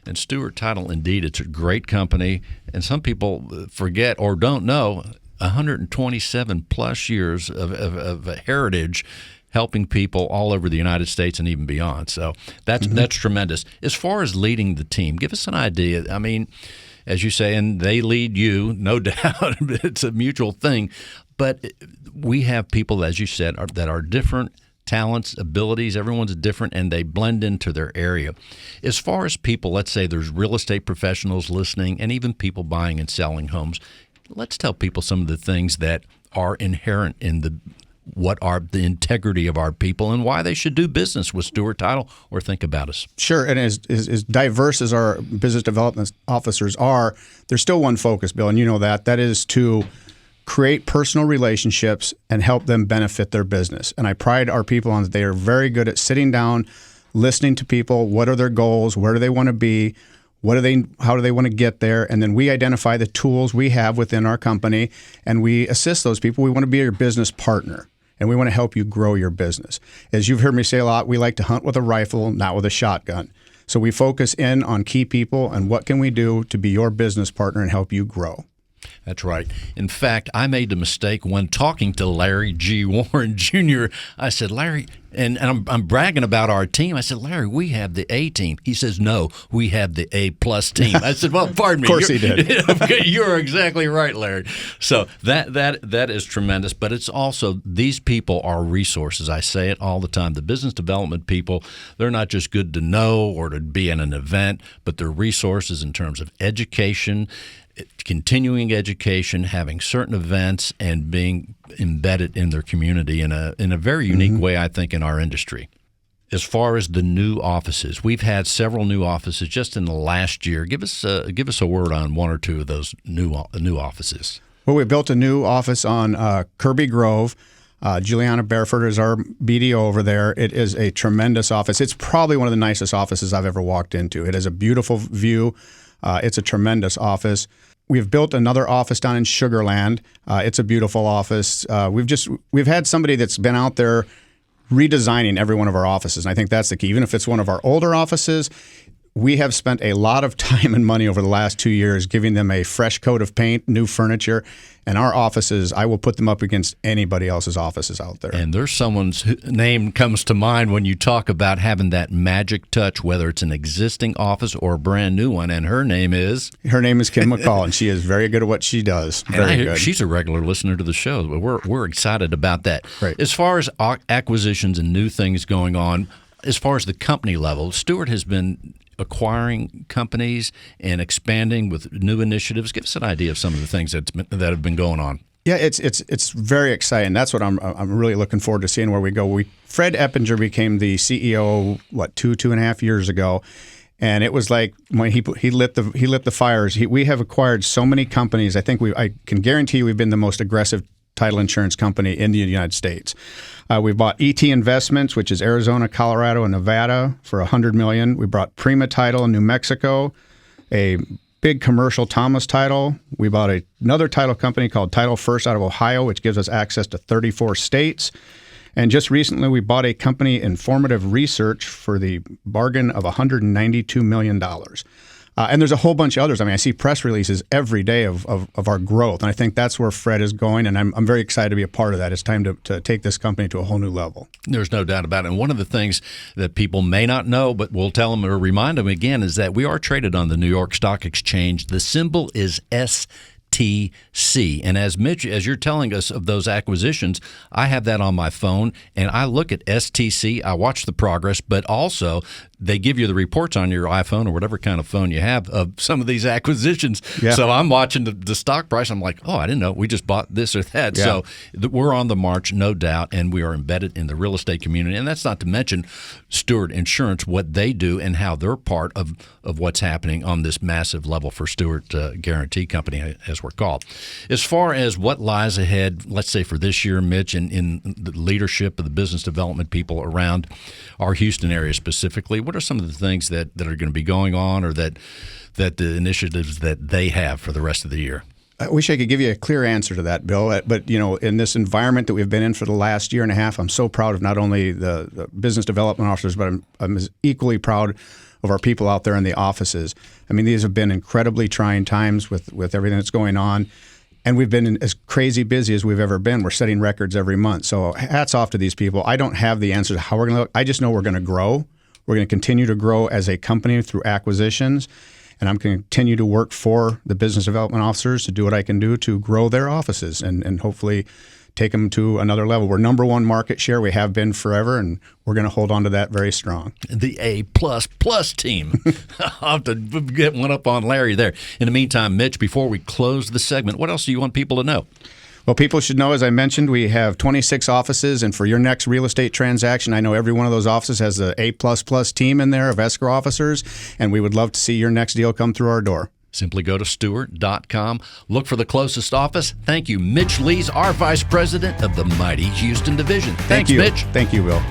And Stewart Title, indeed, it's a great company. And some people forget or don't know 127 plus years of heritage helping people all over the United States and even beyond. So that's tremendous. As far as leading the team, give us an idea. I mean, as you say, and they lead you, no doubt. It's a mutual thing. But we have people, as you said, that are different talents, abilities, everyone's different, and they blend into their area. As far as people, let's say there's real estate professionals listening and even people buying and selling homes, let's tell people some of the things that are inherent in what are the integrity of our people and why they should do business with Stewart Title or think about us. Sure, and as diverse as our business development officers are, there's still one focus, Bill, and you know that. That is to create personal relationships and help them benefit their business. And I pride our people on that they are very good at sitting down, listening to people. What are their goals? Where do they want to be? How do they want to get there? And then we identify the tools we have within our company, and we assist those people. We want to be your business partner, and we want to help you grow your business. As you've heard me say a lot, we like to hunt with a rifle, not with a shotgun. So we focus in on key people and what can we do to be your business partner and help you grow. That's right. In fact, I made the mistake when talking to Larry G. Warren Jr. I said, Larry, and I'm bragging about our team. I said, Larry, we have the A team. He says, no, we have the A+ team. I said, well, pardon me. Of course he did. You're exactly right, Larry. So that is tremendous. But it's also, these people are resources. I say it all the time. The business development people, they're not just good to know or to be in an event, but they're resources in terms of education, continuing education, having certain events, and being embedded in their community in a very unique way, I think, in our industry. As far as the new offices, we've had several new offices just in the last year. Give us a word on one or two of those new offices. Well, we built a new office on Kirby Grove. Juliana Barefoot is our BDO over there. It is a tremendous office. It's probably one of the nicest offices I've ever walked into. It has a beautiful view. It's a tremendous office. We've built another office down in Sugar Land. It's a beautiful office. We've had somebody that's been out there redesigning every one of our offices, and I think that's the key. Even if it's one of our older offices, we have spent a lot of time and money over the last 2 years giving them a fresh coat of paint, new furniture, and our offices, I will put them up against anybody else's offices out there. And there's someone's name comes to mind when you talk about having that magic touch, whether it's an existing office or a brand new one, and her name is? Her name is Kim McCall, and she is very good at what she does. Very good. She's a regular listener to the show. We're excited about that. Right. As far as acquisitions and new things going on, as far as the company level, Stewart has been acquiring companies and expanding with new initiatives. Give us an idea of some of the things that have been going on. Yeah, it's very exciting. That's what I'm really looking forward to seeing where we go. Fred Eppinger became the CEO 2.5 years ago, and it was like when he lit the fires. We have acquired so many companies. I can guarantee you we've been the most aggressive title insurance company in the United States. We bought ET Investments, which is Arizona, Colorado, and Nevada, for $100 million. We bought Prima Title in New Mexico, a big commercial Thomas Title. We bought another title company called Title First out of Ohio, which gives us access to 34 states. And just recently, we bought a company, Informative Research, for the bargain of $192 million. And there's a whole bunch of others. I mean, I see press releases every day of our growth, and I think that's where Fred is going, and I'm very excited to be a part of that. It's time to take this company to a whole new level. There's no doubt about it. And one of the things that people may not know, but we'll tell them or remind them again, is that we are traded on the New York Stock Exchange. The symbol is STC. And as Mitch, as you're telling us of those acquisitions, I have that on my phone, and I look at STC, I watch the progress, but also they give you the reports on your iPhone or whatever kind of phone you have of some of these acquisitions. Yeah. So I'm watching the stock price. I'm like, oh, I didn't know we just bought this or that. Yeah. So we're on the march, no doubt, and we are embedded in the real estate community. And that's not to mention Stewart Insurance, what they do and how they're part of what's happening on this massive level for Stewart Guarantee Company, as we're called. As far as what lies ahead, let's say for this year, Mitch, in the leadership of the business development people around our Houston area specifically, what are some of the things that are going to be going on, or that the initiatives that they have for the rest of the year? I wish I could give you a clear answer to that, Bill. But, in this environment that we've been in for the last year and a half, I'm so proud of not only the business development officers, but I'm equally proud of our people out there in the offices. I mean, these have been incredibly trying times with everything that's going on. And we've been as crazy busy as we've ever been. We're setting records every month. So hats off to these people. I don't have the answer to how we're going to look. I just know we're going to grow. We're going to continue to grow as a company through acquisitions. And I'm going to continue to work for the business development officers to do what I can do to grow their offices and hopefully take them to another level. We're number one market share. We have been forever, and we're going to hold on to that very strong. The A++ team. I'll have to get one up on Larry there. In the meantime, Mitch, before we close the segment, what else do you want people to know? Well, people should know, as I mentioned, we have 26 offices, and for your next real estate transaction, I know every one of those offices has the A++ team in there of escrow officers, and we would love to see your next deal come through our door. Simply go to Stewart.com. Look for the closest office. Thank you, Mitch Lees, our Vice President of the mighty Houston Division. Thanks, you. Mitch. Thank you, Will.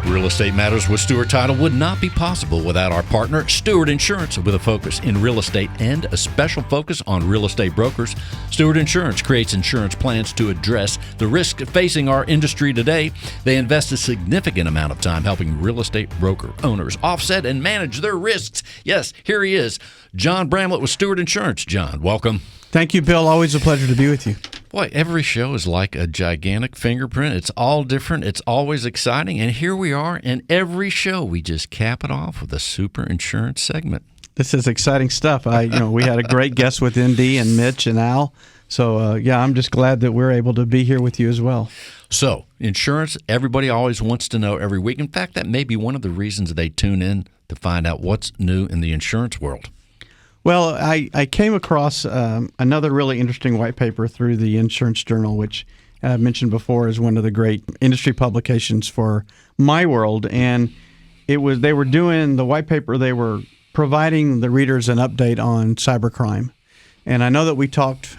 Real Estate Matters with Stewart Title would not be possible without our partner, Stewart Insurance, with a focus in real estate and a special focus on real estate brokers. Stewart Insurance creates insurance plans to address the risk facing our industry today. They invest a significant amount of time helping real estate broker owners offset and manage their risks. Yes, here he is, John Bramlett with Stewart Insurance. John, welcome. Thank you, Bill. Always a pleasure to be with you. Boy, every show is like a gigantic fingerprint. It's all different. It's always exciting. And here we are, and every show we just cap it off with a super insurance segment. This is exciting stuff. We had a great guest with ND and Mitch and Al. So, I'm just glad that we're able to be here with you as well. So, insurance, everybody always wants to know every week. In fact, that may be one of the reasons they tune in to find out what's new in the insurance world. Well, I came across another really interesting white paper through the Insurance Journal, which I mentioned before is one of the great industry publications for my world. And they were doing the white paper, they were providing the readers an update on cybercrime. And I know that we talked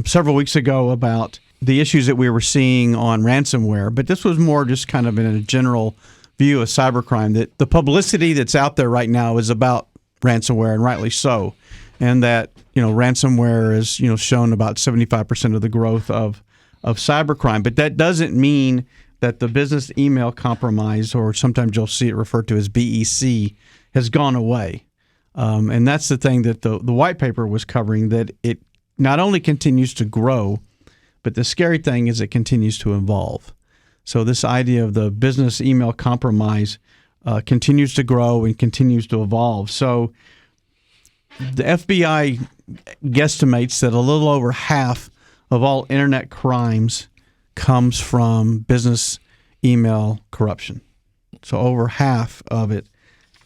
several weeks ago about the issues that we were seeing on ransomware, but this was more just kind of in a general view of cybercrime, that the publicity that's out there right now is about ransomware, and rightly so. And that, ransomware is, shown about 75% of the growth of cybercrime. But that doesn't mean that the business email compromise, or sometimes you'll see it referred to as BEC, has gone away. And that's the thing that the white paper was covering, that it not only continues to grow, but the scary thing is it continues to evolve. So this idea of the business email compromise continues to grow and continues to evolve. So the FBI guesstimates that a little over half of all internet crimes comes from business email corruption. So over half of it.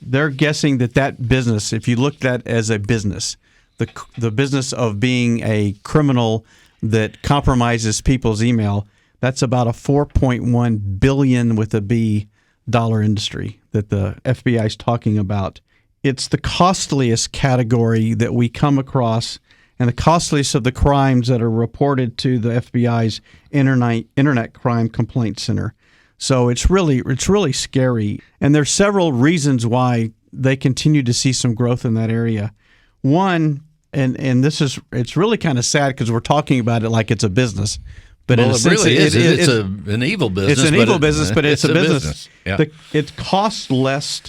They're guessing that business, if you looked at as a business, the business of being a criminal that compromises people's email, that's about a $4.1 billion with a B dollar industry that the FBI is talking about. It's the costliest category that we come across, and the costliest of the crimes that are reported to the FBI's Internet Crime Complaint Center. So it's really scary, and there's several reasons why they continue to see some growth in that area. One, and it's really kind of sad because we're talking about it like it's a business, but in a sense, really is. It's an evil business. It's an evil business, but it's a business. Yeah. It costs less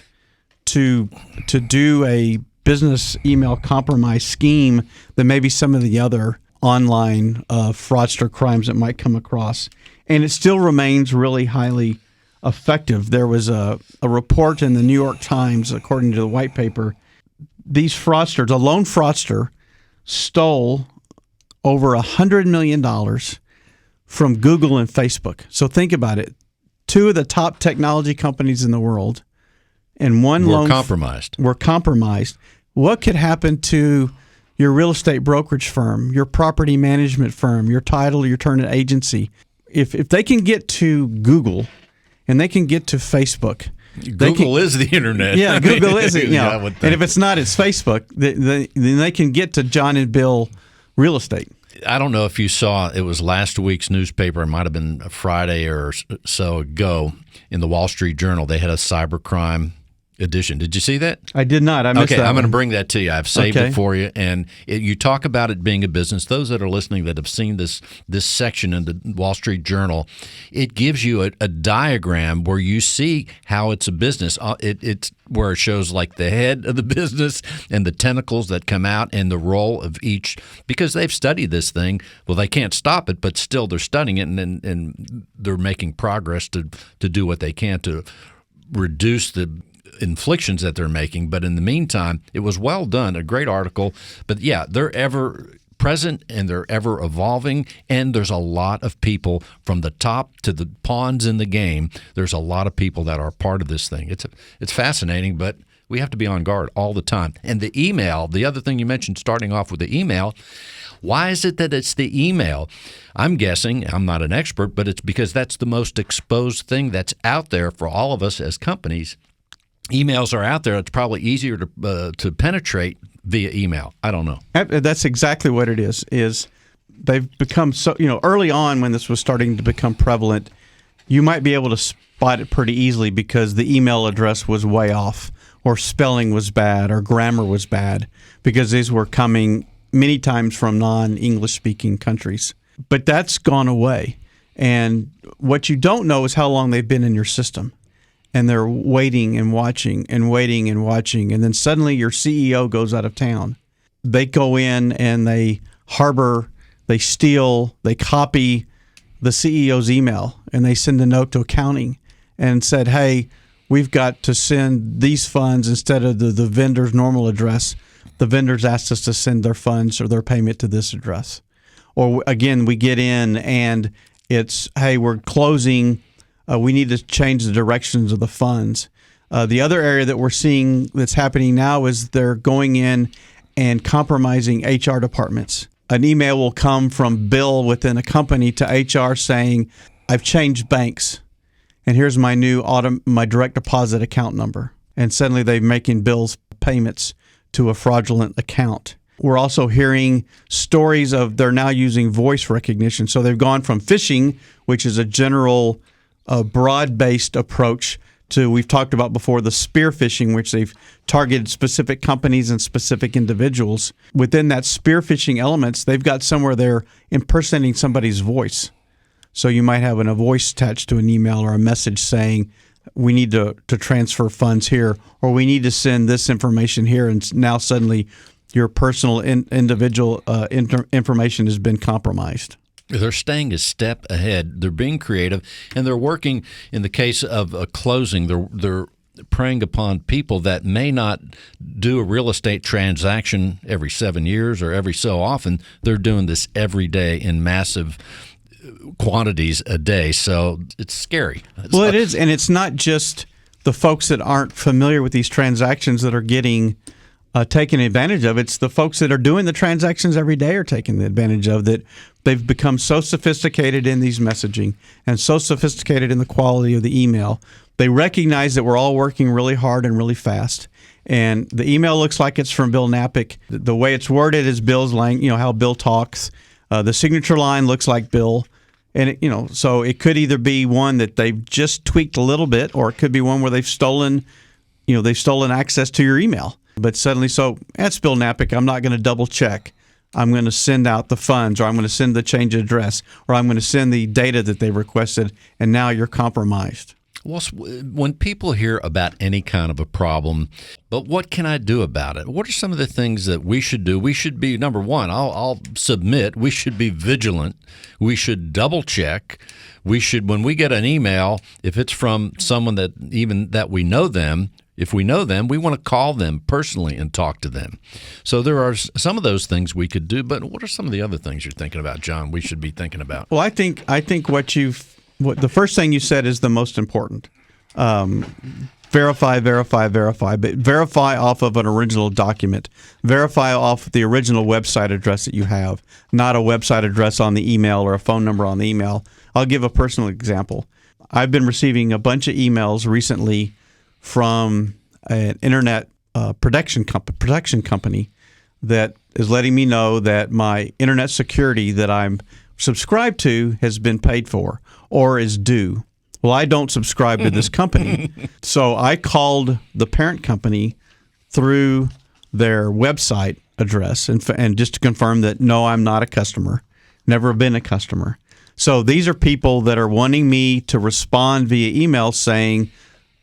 to do a business email compromise scheme than maybe some of the other online fraudster crimes that might come across. And it still remains really highly effective. There was a report in the New York Times, according to the white paper, these fraudsters, a lone fraudster, stole over $100 million from Google and Facebook. So think about it. Two of the top technology companies in the world and one We're loan compromised. We're compromised. What could happen to your real estate brokerage firm, your property management firm, your title, your turn agency? If they can get to Google and they can get to Facebook, Google is the internet. Yeah, Google is it. I would think. And if it's not, it's Facebook. Then they can get to John and Bill Real Estate. I don't know if you saw, it was last week's newspaper. It might have been a Friday or so ago in the Wall Street Journal. They had a cybercrime edition. Did you see that? I did not. I missed okay, that. I'm going to one. bring that to you. I've saved it for you. And you talk about it being a business. Those that are listening that have seen this section in the Wall Street Journal, it gives you a diagram where you see how it's a business. It's where it shows like the head of the business and the tentacles that come out and the role of each, because they've studied this thing. Well, they can't stop it, but still they're studying it and they're making progress to do what they can to reduce the inflictions that they're making. But in the meantime, it was well done, a great article. But yeah, they're ever present and they're ever evolving, and there's a lot of people from the top to the pawns in the game. There's a lot of people that are part of this thing. It's fascinating, but we have to be on guard all the time. And the email, the other thing you mentioned, starting off with the email, why is it that it's the email? I'm guessing, I'm not an expert, but it's because that's the most exposed thing that's out there for all of us as companies. Emails are out there. It's probably easier to penetrate via email. I don't know. That's exactly what it is. Is they've become so, early on when this was starting to become prevalent, you might be able to spot it pretty easily because the email address was way off, or spelling was bad, or grammar was bad, because these were coming many times from non-English speaking countries. But that's gone away. And what you don't know is how long they've been in your system. And they're waiting and watching and waiting and watching. And then suddenly your CEO goes out of town. They go in and they harbor, they steal, they copy the CEO's email, and they send a note to accounting and said, hey, we've got to send these funds instead of the vendor's normal address. The vendors asked us to send their funds or their payment to this address. Or again, we get in and it's, hey, we're closing. We need to change the directions of the funds. The other area that we're seeing that's happening now is they're going in and compromising HR departments. An email will come from Bill within a company to HR saying, I've changed banks, and here's my new my direct deposit account number. And suddenly they're making Bill's payments to a fraudulent account. We're also hearing stories of they're now using voice recognition. So they've gone from phishing, which is a general broad-based approach, to, we've talked about before, the spear phishing, which they've targeted specific companies and specific individuals. Within that spear phishing elements, they've got somewhere they're impersonating somebody's voice. So you might have a voice attached to an email or a message saying, we need to transfer funds here, or we need to send this information here, and now suddenly your personal individual information has been compromised. They're staying a step ahead. They're being creative, and they're working. In the case of a closing, they're preying upon people that may not do a real estate transaction every 7 years or every so often. They're doing this every day in massive quantities a day, so it's scary. Well, it is, and it's not just the folks that aren't familiar with these transactions that are getting taken advantage of. It's the folks that are doing the transactions every day are taking the advantage of that. They've become so sophisticated in these messaging and so sophisticated in the quality of the email. They recognize that we're all working really hard and really fast. And the email looks like it's from Bill Knapik. The way it's worded is Bill's how Bill talks. The signature line looks like Bill. And so it could either be one that they've just tweaked a little bit, or it could be one where they've stolen access to your email. But suddenly, so that's Bill Knapik. I'm not going to double check. I'm going to send out the funds, or I'm going to send the change of address, or I'm going to send the data that they requested, and now you're compromised. Well, when people hear about any kind of a problem, but what can I do about it? What are some of the things that we should do? We should be, number one, I'll submit, we should be vigilant. We should double check. We should, when we get an email, if it's from someone that we know them, if we know them, we want to call them personally and talk to them. So there are some of those things we could do, but what are some of the other things you're thinking about, John, we should be thinking about? Well, I think what the first thing you said is the most important. verify, but verify off of an original document. Verify off the original website address that you have, not a website address on the email or a phone number on the email. I'll give a personal example. I've been receiving a bunch of emails recently from an internet protection company that is letting me know that my internet security that I'm subscribed to has been paid for or is due. Well, I don't subscribe to this company. So I called the parent company through their website address and just to confirm that, no, I'm not a customer, never been a customer. So these are people that are wanting me to respond via email saying,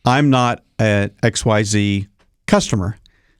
I'm not an XYZ customer.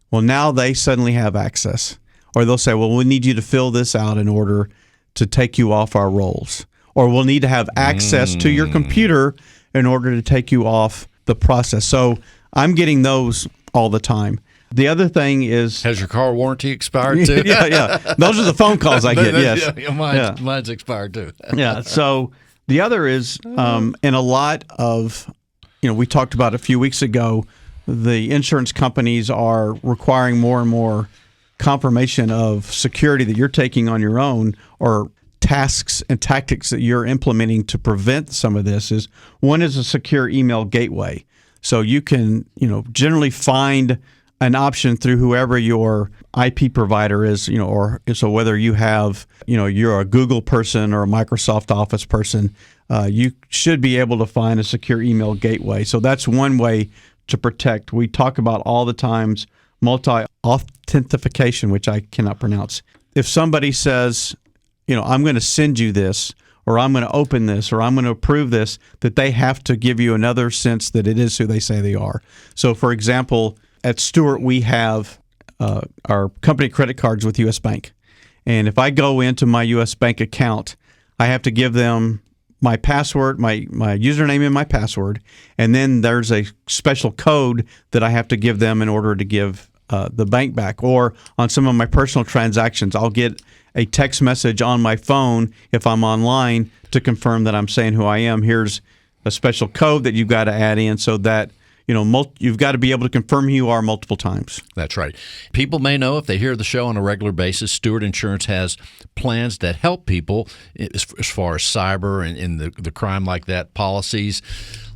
Well, now they suddenly have access. Or they'll say, well, we need you to fill this out in order to take you off our rolls. Or we'll need to have access to your computer in order to take you off the process. So I'm getting those all the time. The other thing is... Has your car warranty expired too? Yeah. Those are the phone calls I get, yes. Mine's expired too. Yeah. So the other is, in a lot of, we talked about a few weeks ago, the insurance companies are requiring more and more confirmation of security that you're taking on your own, or tasks and tactics that you're implementing to prevent some of this. Is one is a secure email gateway. So you can, generally find an option through whoever your IP provider is, or so whether you have, you're a Google person or a Microsoft Office person, you should be able to find a secure email gateway. So that's one way to protect. We talk about all the times multi-authentication, which I cannot pronounce. If somebody says, I'm going to send you this, or I'm going to open this, or I'm going to approve this, that they have to give you another sense that it is who they say they are. So, for example, at Stewart, we have our company credit cards with U.S. Bank. And if I go into my U.S. Bank account, I have to give them my password, my username and my password, and then there's a special code that I have to give them in order to give the bank back. Or on some of my personal transactions, I'll get a text message on my phone if I'm online to confirm that I'm saying who I am. Here's a special code that you've got to add in so that you've got to be able to confirm who you are multiple times. That's right. People may know if they hear the show on a regular basis, Stewart Insurance has plans that help people as far as cyber and the crime like that policies.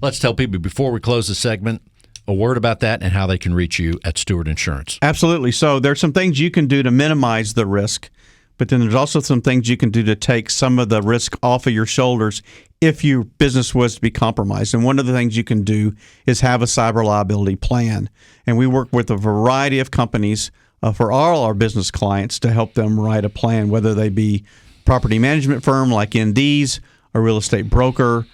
Let's tell people before we close the segment a word about that and how they can reach you at Stewart Insurance. Absolutely. So there's some things you can do to minimize the risk, but then there's also some things you can do to take some of the risk off of your shoulders if your business was to be compromised. And one of the things you can do is have a cyber liability plan. And we work with a variety of companies for all our business clients to help them write a plan, whether they be property management firm like ND's, a real estate broker,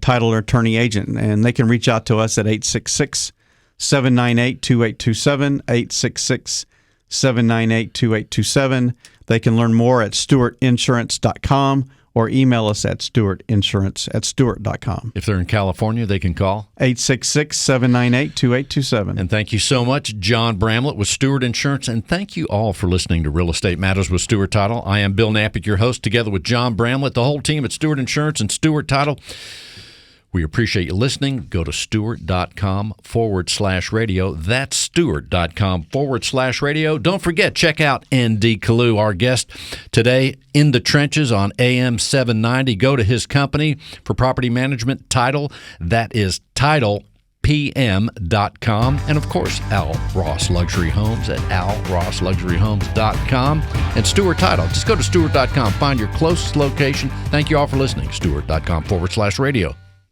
title or attorney agent. And they can reach out to us at 866-798-2827, 866-798-2827. They can learn more at stewartinsurance.com or email us at stewartinsurance@stewart.com. If they're in California, they can call 866-798-2827. And thank you so much, John Bramlett with Stewart Insurance. And thank you all for listening to Real Estate Matters with Stewart Title. I am Bill Knapik, your host, together with John Bramlett, the whole team at Stewart Insurance and Stewart Title. We appreciate you listening. Go to stewart.com/radio. That's stewart.com/radio. Don't forget, check out ND Kalu, our guest today in the trenches on AM 790. Go to his company for property management, Title. That is TitlePM.com. And, of course, Al Ross Luxury Homes at alrossluxuryhomes.com. And Stewart Title. Just go to stewart.com. Find your closest location. Thank you all for listening. Stewart.com/radio.